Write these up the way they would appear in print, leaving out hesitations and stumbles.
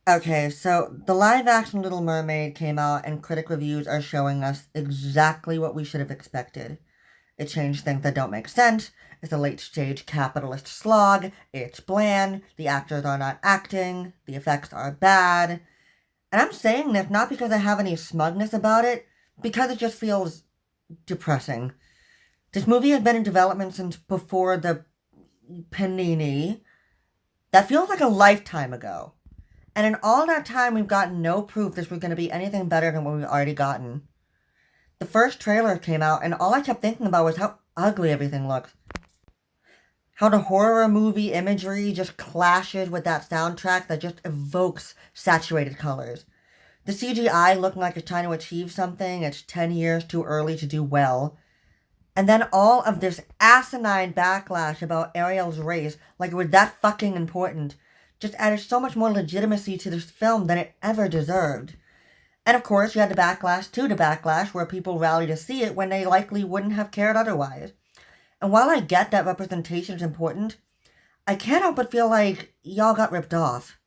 Okay, so the live action Little Mermaid came out, and critic reviews are showing us exactly what we should have expected. It changed things that don't make sense. It's a late stage capitalist slog. It's bland. The actors are not acting. The effects are bad. And I'm saying this not because I have any smugness about it, because it just feels depressing. This movie has been in development since before the Panini. That feels like a lifetime ago. And in all that time, we've gotten no proof this was going to be anything better than what we've already gotten. The first trailer came out, and all I kept thinking about was how ugly everything looks. How the horror movie imagery just clashes with that soundtrack that just evokes saturated colors. The CGI looking like it's trying to achieve something it's 10 years too early to do well. And then all of this asinine backlash about Ariel's race, like it was that fucking important, just added so much more legitimacy to this film than it ever deserved. And of course, you had the backlash to the backlash, where people rallied to see it when they likely wouldn't have cared otherwise. And while I get that representation is important, I can't help but feel like y'all got ripped off.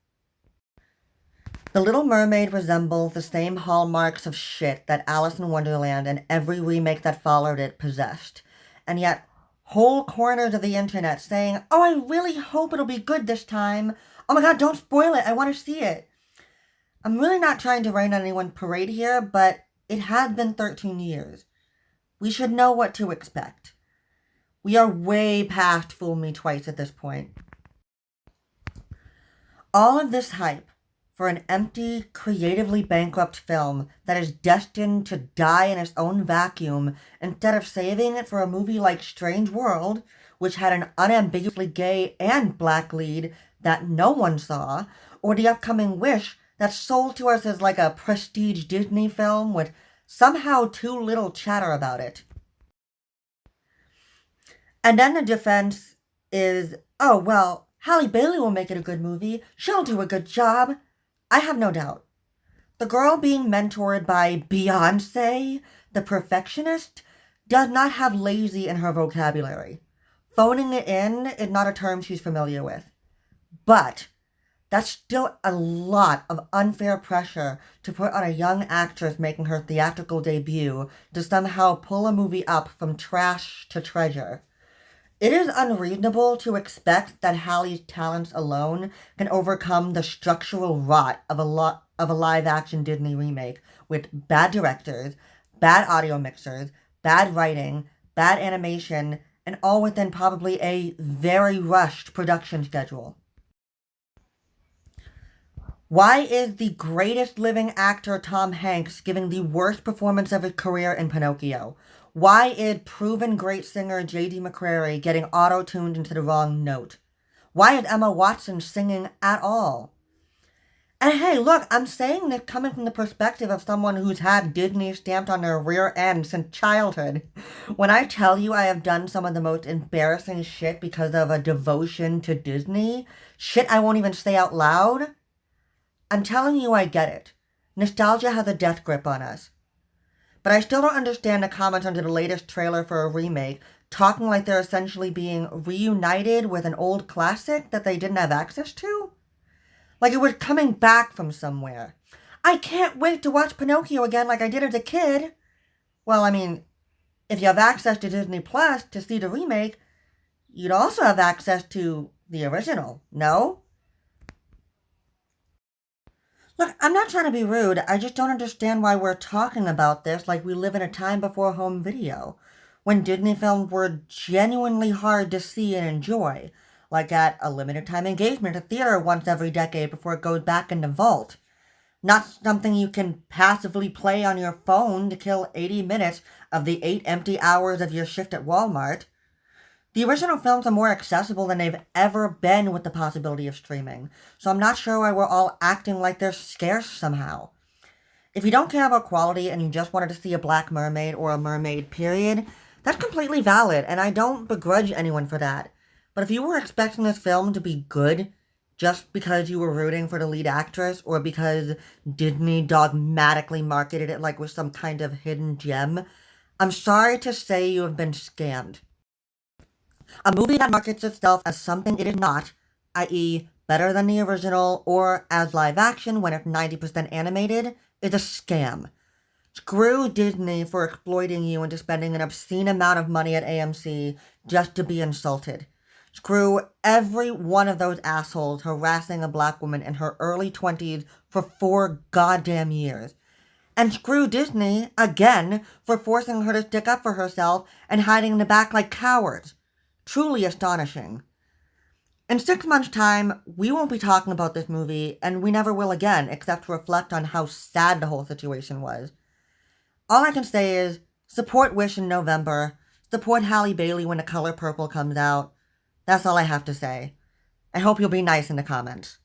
The Little Mermaid resembles the same hallmarks of shit that Alice in Wonderland and every remake that followed it possessed. And yet, whole corners of the internet saying, "Oh, I really hope it'll be good this time. Oh my god, don't spoil it. I want to see it." I'm really not trying to rain on anyone's parade here, but it has been 13 years. We should know what to expect. We are way past Fool Me Twice at this point. All of this hype for an empty, creatively bankrupt film that is destined to die in its own vacuum instead of saving it for a movie like Strange World, which had an unambiguously gay and black lead that no one saw, or the upcoming Wish that's sold to us as like a prestige Disney film with somehow too little chatter about it. And then the defense is, "Oh, well, Halle Bailey will make it a good movie. She'll do a good job." I have no doubt. The girl being mentored by Beyonce, the perfectionist, does not have lazy in her vocabulary. Phoning it in is not a term she's familiar with. But that's still a lot of unfair pressure to put on a young actress making her theatrical debut to somehow pull a movie up from trash to treasure. It is unreasonable to expect that Halle's talents alone can overcome the structural rot of a live action Disney remake with bad directors, bad audio mixers, bad writing, bad animation, and all within probably a very rushed production schedule. Why is the greatest living actor Tom Hanks giving the worst performance of his career in Pinocchio? Why is proven great singer J.D. McCrary getting auto-tuned into the wrong note? Why is Emma Watson singing at all? And hey, look, I'm saying this coming from the perspective of someone who's had Disney stamped on their rear end since childhood. When I tell you I have done some of the most embarrassing shit because of a devotion to Disney, shit I won't even say out loud, I'm telling you I get it. Nostalgia has a death grip on us. But I still don't understand the comments under the latest trailer for a remake, talking like they're essentially being reunited with an old classic that they didn't have access to. Like it was coming back from somewhere. I can't wait to watch Pinocchio again like I did as a kid. Well, I mean, if you have access to Disney Plus to see the remake, you'd also have access to the original, no? Look, I'm not trying to be rude. I just don't understand why we're talking about this like we live in a time before home video, when Disney films were genuinely hard to see and enjoy, like at a limited time engagement at theater once every decade before it goes back in the vault. Not something you can passively play on your phone to kill 80 minutes of the 8 empty hours of your shift at Walmart. The original films are more accessible than they've ever been with the possibility of streaming, so I'm not sure why we're all acting like they're scarce somehow. If you don't care about quality and you just wanted to see a Black Mermaid or a mermaid, period, that's completely valid, and I don't begrudge anyone for that. But if you were expecting this film to be good just because you were rooting for the lead actress or because Disney dogmatically marketed it like it was some kind of hidden gem, I'm sorry to say you have been scammed. A movie that markets itself as something it is not, i.e., better than the original or as live action when it's 90% animated is a scam. Screw Disney for exploiting you into spending an obscene amount of money at AMC just to be insulted. Screw every one of those assholes harassing a black woman in her early 20s for 4 goddamn years. And screw Disney, again, for forcing her to stick up for herself and hiding in the back like cowards. Truly astonishing. In 6 months' time, we won't be talking about this movie, and we never will again, except to reflect on how sad the whole situation was. All I can say is, support Wish in November, support Halle Bailey when The Color Purple comes out. That's all I have to say. I hope you'll be nice in the comments.